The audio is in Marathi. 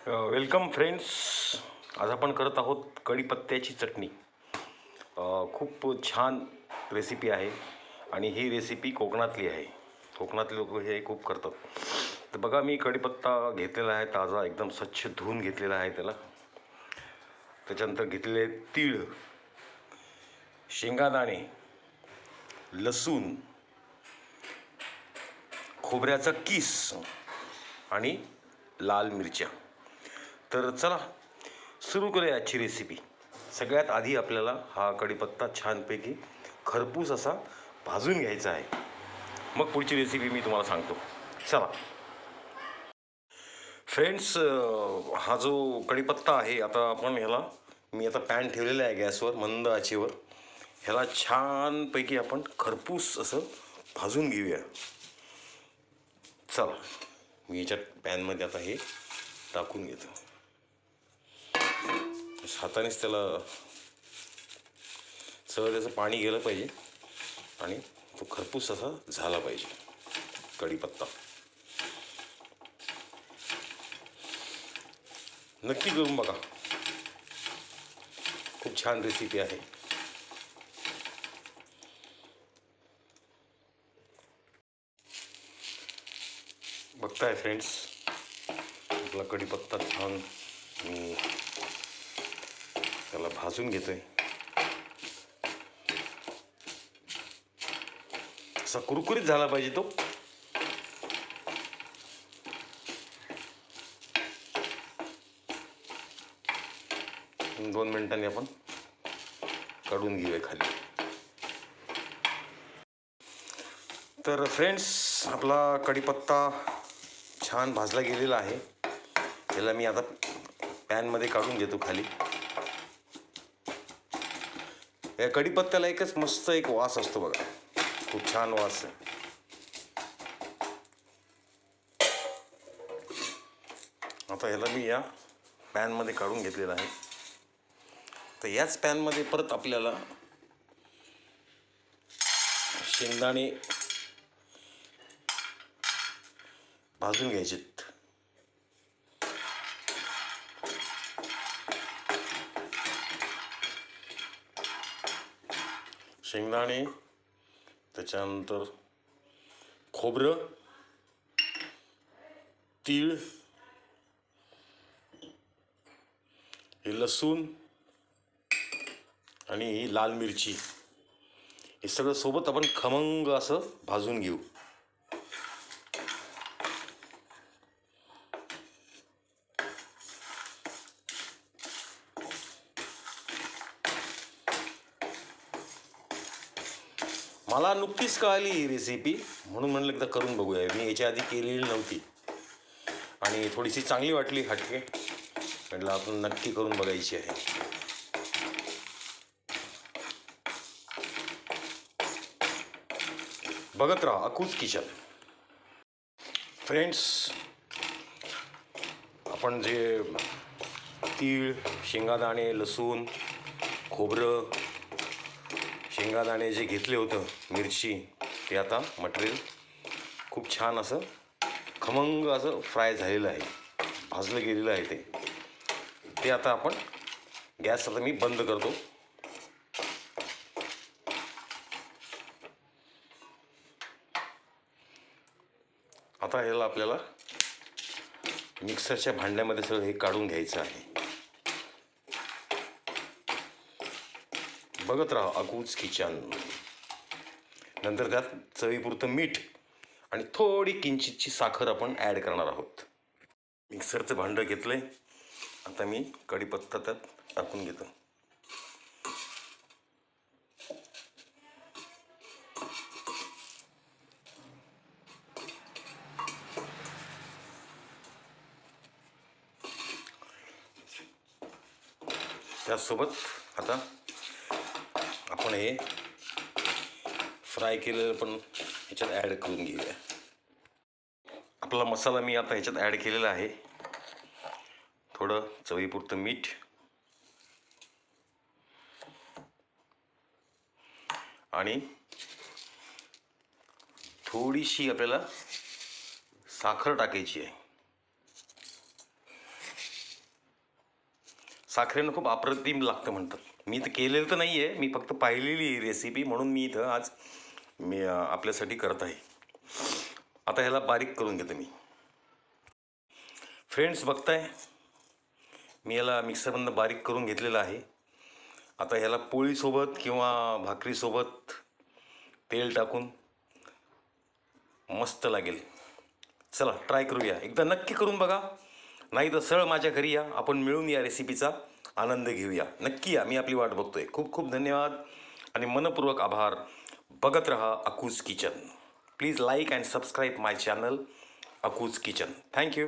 Welcome friends. आज आपण करत आहोत कढीपत्त्याची चटणी. खूप छान रेसिपी आहे आणि ही रेसिपी कोकणातली आहे. कोकणातले लोक हे खूप करतात. तर बघा, मी कढीपत्ता घेतलेला आहे ताजा, एकदम स्वच्छ धुवून घेतलेला आहे त्याला. त्याच्यानंतर घेतलेले तीळ, शेंगादाणे, लसूण, खोबऱ्याचा किस आणि लाल मिरच्या. तर चला सुरू करूया आजची रेसिपी. सगळ्यात आधी आपल्याला हा कढीपत्ता छानपैकी खरपूस असा भाजून घ्यायचा आहे. मग पुढची रेसिपी मी तुम्हाला सांगतो. चला फ्रेंड्स, हा जो कढीपत्ता आहे, आता आपण मी आता पॅन ठेवलेला आहे गॅसवर मंद आचेवर. ह्याला छानपैकी आपण खरपूस असं भाजून घेऊया. चला, मी याच्यात पॅनमध्ये आता हे टाकून घेतो. हातानेच त्याला सगळं त्याचं पाणी गेलं पाहिजे आणि तो खरपूस असा झाला पाहिजे कढीपत्ता. नक्की करून बघा, खूप छान रेसिपी आहे. बघताय फ्रेंड्स, आपला कढीपत्ता छान मी त्याला भाजून घेतोय. असा कुरकुरीत झाला पाहिजे तो. दोन मिनिटांनी आपण काढून घेऊया खाली. तर फ्रेंड्स, आपला कढीपत्ता छान भाजला गेलेला आहे. याला मी आता पॅनमध्ये काढून घेतो खाली. या कढीपत्त्याला एकच मस्त एक वास असतो बघा, खूप छान वास आहे. आता ह्याला मी या पॅनमध्ये काढून घेतलेला आहे. तर याच पॅनमध्ये परत आपल्याला शेंगदाणे भाजून घ्यायचेत. शेंगदाणे, त्याच्यानंतर खोबरं, तीळ, हे लसूण आणि ही लाल मिरची, हे सगळं सोबत आपण खमंग असं भाजून घेऊ. मला नुकतीच कळाली ही रेसिपी, म्हणून म्हणलं एकदा करून बघूया. मी याच्या आधी केलेली नव्हती आणि थोडीशी चांगली वाटली, हटके. म्हटलं आपण नक्की करून बघायची आहे. बघत राहा अकूज किचन. फ्रेंड्स, आपण जे तीळ, शेंगादाणे, लसूण, खोबरं, शेंगादाणे जे घेतले होतं, मिरची, ते आता मटेरियल खूप छान असं खमंग असं फ्राय झालेलं आहे, भाजलं गेलेलं आहे. ते आता आपण गॅस आता मी बंद करतो. आता ह्याला आपल्याला मिक्सरच्या भांड्यामध्ये सगळं हे काढून घ्यायचं आहे. बघत राहा अकूज किचन. नंतर त्यात चवीपुरतं मीठ आणि थोडी किंचितची साखर आपण ॲड करणार आहोत. मिक्सरचं भांडं घेतलंय, आता मी कढीपत्ता त्यात टाकून घेतो. त्यासोबत आता आपण हे फ्राय केलेलं पण ह्याच्यात ॲड करून घेऊया. आपला मसाला मी आता ह्याच्यात ॲड केलेला आहे. थोडं चवीपुरतं मीठ आणि थोडीशी आपल्याला साखर टाकायची आहे. साखरेनं खूप अप्रतिम लागतं म्हणतात. मी तर केलेलं तर नाही आहे, मी फक्त पाहिलेली ही रेसिपी, म्हणून मी इथं आज आपल्यासाठी करत आहे. आता ह्याला बारीक करून घेतो मी. फ्रेंड्स बघताय, मी याला मिक्सरमधनं बारीक करून घेतलेलं आहे. आता ह्याला पोळीसोबत किंवा भाकरीसोबत तेल टाकून मस्त लागेल. चला ट्राय करूया, एकदा नक्की करून बघा, नाही तर सरळ माझ्या घरी या, आपण मिळून या रेसिपीचा आनंद घेऊया. नक्की या, मी आपली वाट बघतोय. खूप खूप धन्यवाद आणि मनपूर्वक आभार. बघत रहा Akuj kitchen. Please like and subscribe my channel Akuj kitchen. Thank you.